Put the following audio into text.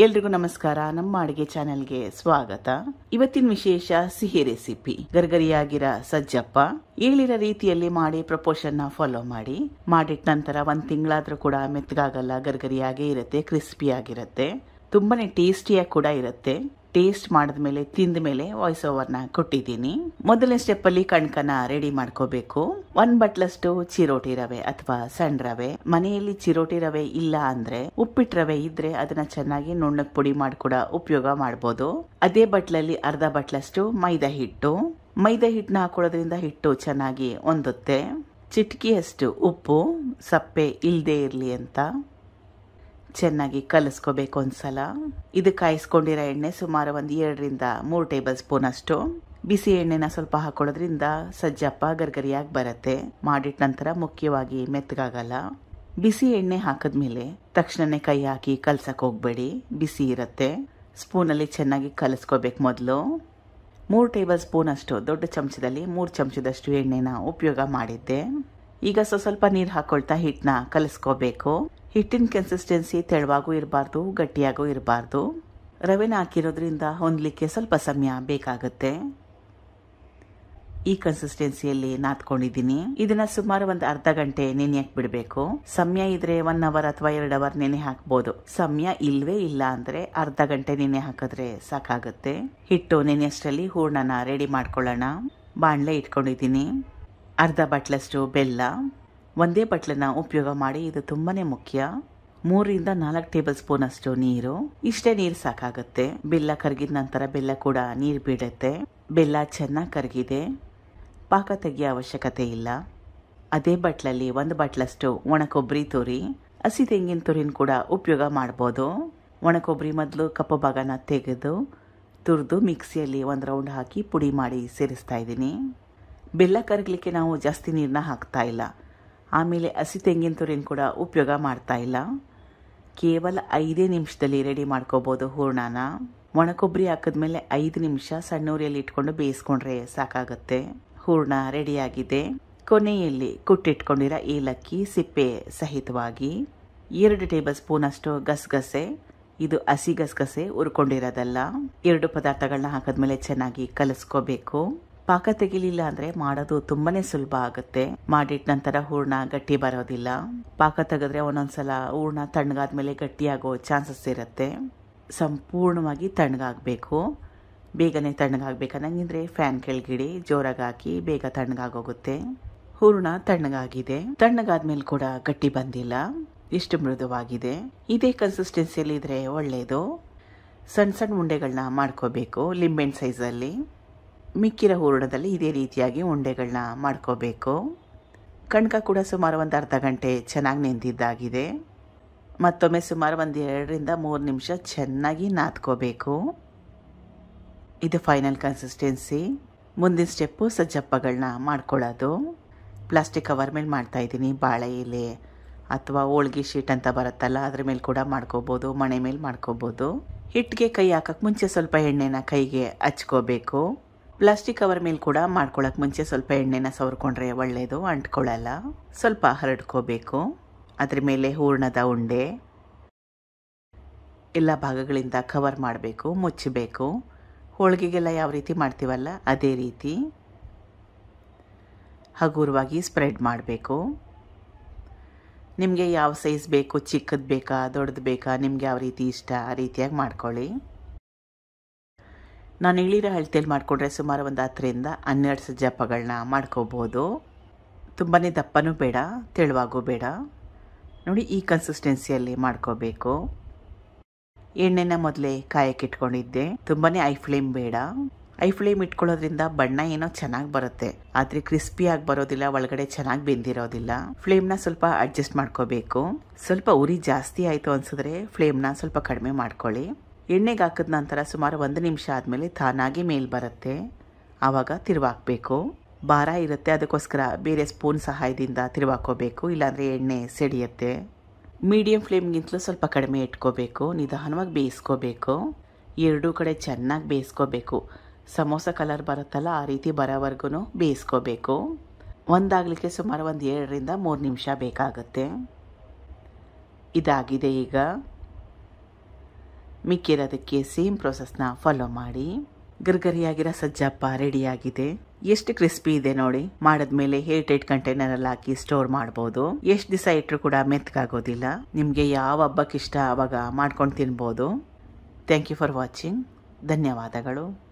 ಎಲ್ರಿಗೂ ನಮಸ್ಕಾರ. ನಮ್ಮ ಅಡುಗೆ ಚಾನೆಲ್ಗೆ ಸ್ವಾಗತ. ಇವತ್ತಿನ ವಿಶೇಷ ಸಿಹಿ ರೆಸಿಪಿ ಗರ್ಗರಿಯಾಗಿರ ಸಜ್ಜಪ್ಪ. ಹೇಳಿರೋ ರೀತಿಯಲ್ಲಿ ಮಾಡಿ ಪ್ರಪೋರ್ಷನ್ ಫಾಲೋ ಮಾಡಿ. ಮಾಡಿದ ನಂತರ 1 ತಿಂಗಳಾದ್ರೂ ಕೂಡ ಮೆತ್ತಗಾಗಲ್ಲ, ಗರ್ಗರಿಯಾಗೇ ಇರುತ್ತೆ, ಕ್ರಿಸ್ಪಿ ಆಗಿರುತ್ತೆ, ತುಂಬಾನೇ ಟೇಸ್ಟಿಯಾಗಿ ಕೂಡ ಇರುತ್ತೆ. ಟೇಸ್ಟ್ ಮಾಡಿದ್ಮೇಲೆ ತಿಂದ ಮೇಲೆ ವಾಯ್ಸ್ ಓವರ್ನ ಕೊಟ್ಟಿದ್ದೀನಿ. ಮೊದಲನೇ ಸ್ಟೆಪ್ ಅಲ್ಲಿ ಕಣ್ಕನ ರೆಡಿ ಮಾಡ್ಕೋಬೇಕು. 1 ಬಟ್ಲಷ್ಟು ಚಿರೋಟಿ ರವೆ ಅಥವಾ ಸಣ್ಣ ರವೆ. ಮನೆಯಲ್ಲಿ ಚಿರೋಟಿ ರವೆ ಇಲ್ಲ ಅಂದ್ರೆ ಉಪ್ಪಿಟ್ಟು ರವೆ ಇದ್ರೆ ಅದನ್ನ ಚೆನ್ನಾಗಿ ನುಣ್ಣಗೆ ಪುಡಿ ಮಾಡಿ ಕೂಡ ಉಪಯೋಗ ಮಾಡಬಹುದು. ಅದೇ ಬಟ್ಲಲ್ಲಿ ಅರ್ಧ ಬಟ್ಲಷ್ಟು ಮೈದಾ ಹಿಟ್ಟು. ಮೈದಾ ಹಿಟ್ಟನ್ನ ಹಾಕೊಳ್ಳೋದ್ರಿಂದ ಹಿಟ್ಟು ಚೆನ್ನಾಗಿ ಹೊಂದುತ್ತೆ. ಚಿಟಕಿಯಷ್ಟು ಉಪ್ಪು, ಸಪ್ಪೆ ಇಲ್ಲದೆ ಇರ್ಲಿ ಅಂತ ಚೆನ್ನಾಗಿ ಕಲಿಸ್ಕೋಬೇಕು ಒಂದ್ಸಲ. ಇದು ಕಾಯಿಸ್ಕೊಂಡಿರೋ ಎಣ್ಣೆ ಸುಮಾರು 2 ರಿಂದ 3 ಟೇಬಲ್ ಸ್ಪೂನ್ ಅಷ್ಟು. ಬಿಸಿ ಎಣ್ಣೆನ ಸ್ವಲ್ಪ ಹಾಕೊಳ್ಳೋದ್ರಿಂದ ಸಜ್ಜಪ್ಪ ಗರ್ಗರಿಯಾಗಿ ಬರುತ್ತೆ. ಮಾಡಿದ ನಂತರ ಮುಖ್ಯವಾಗಿ ಮೆತ್ತಗಾಗಲ್ಲ. ಬಿಸಿ ಎಣ್ಣೆ ಹಾಕಿದ್ಮೇಲೆ ತಕ್ಷಣನೇ ಕೈ ಹಾಕಿ ಕಲ್ಸಕ್ ಹೋಗ್ಬೇಡಿ, ಬಿಸಿ ಇರುತ್ತೆ. ಸ್ಪೂನಲ್ಲಿ ಚೆನ್ನಾಗಿ ಕಲಿಸ್ಕೋಬೇಕು. ಮೊದಲು 3 ಟೇಬಲ್ ಸ್ಪೂನ್ ಅಷ್ಟು ದೊಡ್ಡ ಚಮಚದಲ್ಲಿ 3 ಚಮಚದಷ್ಟು ಎಣ್ಣೆನ ಉಪಯೋಗ ಮಾಡಿದ್ದೆ. ಈಗ ಸ್ವಲ್ಪ ನೀರು ಹಾಕೊಳ್ತಾ ಹಿಟ್ಟನ್ನ ಕಲಿಸ್ಕೋಬೇಕು. ಹಿಟ್ಟಿನ ಕನ್ಸಿಸ್ಟೆನ್ಸಿ ತೆಳುವಾಗೂ ಇರಬಾರ್ದು, ಗಟ್ಟಿಯಾಗೂ ಇರಬಾರ್ದು. ರವೆನ ಹಾಕಿರೋದ್ರಿಂದ ಹೊಂದಲಿಕ್ಕೆ ಸ್ವಲ್ಪ ಸಮಯ ಬೇಕಾಗುತ್ತೆ. ಈ ಕನ್ಸಿಸ್ಟೆನ್ಸಿಯಲ್ಲಿ ನಾದ್ಕೊಂಡಿದ್ದೀನಿ. ಇದನ್ನ ಸುಮಾರು 1 ಅರ್ಧ ಗಂಟೆ ನೆನೆಯಕ್ ಬಿಡಬೇಕು. ಸಮಯ ಇದ್ರೆ 1 ಅವರ್ ಅಥವಾ 2 ಅವರ್ ನೆನೆ ಹಾಕ್ಬೋದು. ಸಮಯ ಇಲ್ವೇ ಇಲ್ಲ ಅಂದ್ರೆ ಅರ್ಧ ಗಂಟೆ ನೆನೆ ಹಾಕಿದ್ರೆ ಸಾಕಾಗುತ್ತೆ. ಹಿಟ್ಟು ನೆನೆಯಷ್ಟರಲ್ಲಿ ಹೂರ್ಣನ ರೆಡಿ ಮಾಡ್ಕೊಳ್ಳೋಣ. ಬಾಣಲೆ ಇಟ್ಕೊಂಡಿದ್ದೀನಿ. ಅರ್ಧ ಬಟ್ಲಷ್ಟು ಬೆಲ್ಲ. ಒಂದೇ ಬಟ್ಲನ್ನ ಉಪಯೋಗ ಮಾಡಿ, ಇದು ತುಂಬಾನೇ ಮುಖ್ಯ. 3 ರಿಂದ 4 ಟೇಬಲ್ ಸ್ಪೂನ್ ಅಷ್ಟು ನೀರು. ಇಷ್ಟೇ ನೀರು ಸಾಕಾಗುತ್ತೆ. ಬೆಲ್ಲ ಕರಗಿದ ನಂತರ ಬೆಲ್ಲ ಕೂಡ ನೀರು ಬಿಡುತ್ತೆ. ಬೆಲ್ಲ ಚೆನ್ನಾಗಿ ಕರಗಿದೆ, ಪಾಕ ತೆಗಿಯೋ ಅವಶ್ಯಕತೆ ಇಲ್ಲ. ಅದೇ ಬಟ್ಲಲ್ಲಿ 1 ಬಟ್ಲಷ್ಟು ಒಣ ಕೊಬ್ಬರಿ ತುರಿ, ಹಸಿ ತೆಂಗಿನ ತುರಿನ ಕೂಡ ಉಪಯೋಗ ಮಾಡ್ಬೋದು. ಒಣ ಕೊಬ್ಬರಿ ಮೊದಲು ಕಪ್ಪು ಭಾಗನ ತೆಗೆದು ತುರಿದು ಮಿಕ್ಸಿಯಲ್ಲಿ 1 ರೌಂಡ್ ಹಾಕಿ ಪುಡಿ ಮಾಡಿ ಸೇರಿಸ್ತಾ ಇದ್ದೀನಿ. ಬೆಲ್ಲ ಕರಗಲಿಕ್ಕೆ ನಾವು ಜಾಸ್ತಿ ನೀರನ್ನ ಹಾಕ್ತಾ ಇಲ್ಲ. ಆಮೇಲೆ ಹಸಿ ತೆಂಗಿನ ತುರಿನ ಕೂಡ ಉಪಯೋಗ ಮಾಡ್ತಾ ಇಲ್ಲ. ಕೇವಲ 5 ನಿಮಿಷದಲ್ಲಿ ರೆಡಿ ಮಾಡ್ಕೋಬಹುದು ಹೂರ್ಣನ. ಒಣ ಕೊಬ್ಬರಿ ಹಾಕಿದ್ಮೇಲೆ 5 ನಿಮಿಷ ಸಣ್ಣ ಉರಿಯಲ್ಲಿ ಇಟ್ಕೊಂಡು ಬೇಯಿಸ್ಕೊಂಡ್ರೆ ಸಾಕಾಗುತ್ತೆ. ಹೂರ್ಣ ರೆಡಿಯಾಗಿದೆ. ಕೊನೆಯಲ್ಲಿ ಕುಟ್ಟಿಟ್ಕೊಂಡಿರೋ ಏಲಕ್ಕಿ ಸಿಪ್ಪೆ ಸಹಿತವಾಗಿ 2 ಟೇಬಲ್ ಸ್ಪೂನ್ ಅಷ್ಟು ಗಸಗಸೆ. ಇದು ಹಸಿ ಗಸಗಸೆ, ಹುರ್ಕೊಂಡಿರೋದಲ್ಲ. 2 ಪದಾರ್ಥಗಳನ್ನ ಹಾಕಿದ್ಮೇಲೆ ಚೆನ್ನಾಗಿ ಕಲಿಸ್ಕೋಬೇಕು. ಪಾಕ ತೆಗಿಲಿಲ್ಲ ಅಂದ್ರೆ ಮಾಡೋದು ತುಂಬಾನೇ ಸುಲಭ ಆಗುತ್ತೆ. ಮಾಡಿದ ನಂತರ ಹೂರ್ಣ ಗಟ್ಟಿ ಬರೋದಿಲ್ಲ. ಪಾಕ ತೆಗೆದ್ರೆ ಒಂದೊಂದ್ಸಲ ಹೂರ್ಣ ತಣ್ಣಗಾದ್ಮೇಲೆ ಗಟ್ಟಿಯಾಗೋ ಚಾನ್ಸಸ್ ಇರುತ್ತೆ. ಸಂಪೂರ್ಣವಾಗಿ ತಣ್ಣಗಾಗಬೇಕು. ಬೇಗನೆ ತಣ್ಣಗಾಗ್ಬೇಕನ್ನಂಗಿದ್ರೆ ಫ್ಯಾನ್ ಕೆಳಗಿಡಿ, ಜೋರಾಗಿ ಹಾಕಿ, ಬೇಗ ತಣ್ಣಗಾಗೋಗುತ್ತೆ. ಹೂರ್ಣ ತಣ್ಣಗಾಗಿದೆ. ತಣ್ಣಗಾದ್ಮೇಲೆ ಕೂಡ ಗಟ್ಟಿ ಬಂದಿಲ್ಲ, ಇಷ್ಟು ಮೃದುವಾಗಿದೆ. ಇದೇ ಕನ್ಸಿಸ್ಟೆನ್ಸಿಯಲ್ಲಿ ಇದ್ರೆ ಒಳ್ಳೇದು. ಸಣ್ಣ ಸಣ್ಣ ಉಂಡೆಗಳನ್ನ ಮಾಡ್ಕೋಬೇಕು, ಲಿಂಬೆಹಣ್ಣು ಸೈಜಲ್ಲಿ. ಮಿಕ್ಕಿರೋ ಹೂರಣದಲ್ಲಿ ಇದೇ ರೀತಿಯಾಗಿ ಉಂಡೆಗಳನ್ನ ಮಾಡ್ಕೋಬೇಕು. ಕಣ್ಕ ಕೂಡ ಸುಮಾರು 1 ಅರ್ಧ ಗಂಟೆ ಚೆನ್ನಾಗಿ ನೆಂದಿದ್ದಾಗಿದೆ. ಮತ್ತೊಮ್ಮೆ ಸುಮಾರು 2 ರಿಂದ 3 ನಿಮಿಷ ಚೆನ್ನಾಗಿ ನಾದ್ಕೋಬೇಕು. ಇದು ಫೈನಲ್ ಕನ್ಸಿಸ್ಟೆನ್ಸಿ. ಮುಂದಿನ ಸ್ಟೆಪ್ಪು ಸಜ್ಜಪ್ಪಗಳನ್ನ ಮಾಡ್ಕೊಳ್ಳೋದು. ಪ್ಲಾಸ್ಟಿಕ್ ಕವರ್ ಮೇಲೆ ಮಾಡ್ತಾ ಇದ್ದೀನಿ. ಬಾಳೆ ಎಲೆ ಅಥವಾ ಹೋಳ್ಗೆ ಶೀಟ್ ಅಂತ ಬರುತ್ತಲ್ಲ, ಅದ್ರ ಮೇಲೆ ಕೂಡ ಮಾಡ್ಕೋಬೋದು, ಮಣೆ ಮೇಲೆ ಮಾಡ್ಕೋಬೋದು. ಹಿಟ್ಟಿಗೆ ಕೈ ಹಾಕಕ್ಕೆ ಮುಂಚೆ ಸ್ವಲ್ಪ ಎಣ್ಣೆನ ಕೈಗೆ ಹಚ್ಕೋಬೇಕು. ಪ್ಲಾಸ್ಟಿಕ್ ಕವರ್ ಮೇಲೆ ಕೂಡ ಮಾಡ್ಕೊಳಕ್ ಮುಂಚೆ ಸ್ವಲ್ಪ ಎಣ್ಣೆನ ಸವರ್ಕೊಂಡ್ರೆ ಒಳ್ಳೇದು, ಅಂಟ್ಕೊಳ್ಳಲ್ಲ. ಸ್ವಲ್ಪ ಹರಡ್ಕೋಬೇಕು. ಅದ್ರ ಮೇಲೆ ಹೂರ್ಣದ ಉಂಡೆ ಎಲ್ಲ ಭಾಗಗಳಿಂದ ಕವರ್ ಮಾಡಬೇಕು, ಮುಚ್ಚಬೇಕು. ಹೋಳಿಗೆಗೆಲ್ಲ ಯಾವ ರೀತಿ ಮಾಡ್ತೀವಲ್ಲ ಅದೇ ರೀತಿ ಹಗುರವಾಗಿ ಸ್ಪ್ರೆಡ್ ಮಾಡಬೇಕು. ನಿಮಗೆ ಯಾವ ಸೈಜ್ ಬೇಕು, ಚಿಕ್ಕದು ಬೇಕಾ ದೊಡ್ಡದು ಬೇಕಾ, ನಿಮ್ಗೆ ಯಾವ ರೀತಿ ಇಷ್ಟ ಆ ರೀತಿಯಾಗಿ ಮಾಡ್ಕೊಳ್ಳಿ. ನಾನು ಹೇಳಿರೋ ಅಳತೆಯಲ್ಲಿ ಮಾಡಿಕೊಂಡ್ರೆ ಸುಮಾರು 10 ರಿಂದ 12 ಸಜ್ಜಪ್ಪಗಳನ್ನ ಮಾಡ್ಕೋಬೋದು. ತುಂಬಾ ದಪ್ಪನೂ ಬೇಡ, ತೆಳುವಾಗೂ ಬೇಡ. ನೋಡಿ, ಈ ಕನ್ಸಿಸ್ಟೆನ್ಸಿಯಲ್ಲಿ ಮಾಡ್ಕೋಬೇಕು. ಎಣ್ಣೆನ ಮೊದಲೇ ಕಾಯಕ್ಕೆ ಇಟ್ಕೊಂಡಿದ್ದೆ. ತುಂಬಾ ಐ ಫ್ಲೇಮ್ ಬೇಡ. ಐ ಫ್ಲೇಮ್ ಇಟ್ಕೊಳ್ಳೋದ್ರಿಂದ ಬಣ್ಣ ಏನೋ ಚೆನ್ನಾಗಿ ಬರುತ್ತೆ, ಆದರೆ ಕ್ರಿಸ್ಪಿಯಾಗಿ ಬರೋದಿಲ್ಲ, ಒಳಗಡೆ ಚೆನ್ನಾಗಿ ಬೆಂದಿರೋದಿಲ್ಲ. ಫ್ಲೇಮ್ನ ಸ್ವಲ್ಪ ಅಡ್ಜಸ್ಟ್ ಮಾಡ್ಕೋಬೇಕು. ಸ್ವಲ್ಪ ಉರಿ ಜಾಸ್ತಿ ಆಯಿತು ಅನ್ಸಿದ್ರೆ ಫ್ಲೇಮ್ನ ಸ್ವಲ್ಪ ಕಡಿಮೆ ಮಾಡ್ಕೊಳ್ಳಿ. ಎಣ್ಣೆಗೆ ಹಾಕಿದ ನಂತರ ಸುಮಾರು 1 ನಿಮಿಷ ಆದಮೇಲೆ ತಾನಾಗಿ ಮೇಲ್ ಬರುತ್ತೆ. ಆವಾಗ ತಿರುವಾಕಬೇಕು. ಭಾರ ಇರುತ್ತೆ, ಅದಕ್ಕೋಸ್ಕರ ಬೇರೆ ಸ್ಪೂನ್ ಸಹಾಯದಿಂದ ತಿರುವಾಕೋಬೇಕು, ಇಲ್ಲಾಂದರೆ ಎಣ್ಣೆ ಸಿಡಿಯುತ್ತೆ. ಮೀಡಿಯಂ ಫ್ಲೇಮ್ಗಿಂತಲೂ ಸ್ವಲ್ಪ ಕಡಿಮೆ ಇಟ್ಕೋಬೇಕು. ನಿಧಾನವಾಗಿ ಬೇಯಿಸ್ಕೋಬೇಕು. 2 ಕಡೆ ಚೆನ್ನಾಗಿ ಬೇಯಿಸ್ಕೋಬೇಕು. ಸಮೋಸ ಕಲರ್ ಬರುತ್ತಲ್ಲ ಆ ರೀತಿ ಬರೋವರೆಗೂ ಬೇಯಿಸ್ಕೋಬೇಕು. ಒಂದಾಗಲಿಕ್ಕೆ ಸುಮಾರು 2 ರಿಂದ 3 ನಿಮಿಷ ಬೇಕಾಗುತ್ತೆ. ಇದಾಗಿದೆ. ಈಗ ಮಿಕ್ಕಿರೋದಕ್ಕೆ ಸೇಮ್ ಪ್ರೊಸೆಸ್ನ ಫಾಲೋ ಮಾಡಿ. ಗರ್ಗರಿಯಾಗಿರೋ ಸಜ್ಜಪ್ಪ ರೆಡಿಯಾಗಿದೆ. ಎಷ್ಟು ಕ್ರಿಸ್ಪಿ ಇದೆ ನೋಡಿ. ಮಾಡಿದ್ಮೇಲೆ ಏರ್ಟೈಟ್ ಕಂಟೈನರ್ ಅಲ್ಲಿ ಹಾಕಿ ಸ್ಟೋರ್ ಮಾಡಬಹುದು. ಎಷ್ಟು ದಿವಸ ಇಟ್ಟರು ಕೂಡ ಮೆತ್ತಗಾಗೋದಿಲ್ಲ. ನಿಮ್ಗೆ ಯಾವ ಹಬ್ಬಕ್ಕೆ ಇಷ್ಟ ಅವಾಗ ಮಾಡ್ಕೊಂಡು ತಿನ್ಬೋದು. Thank you for watching. ಧನ್ಯವಾದಗಳು.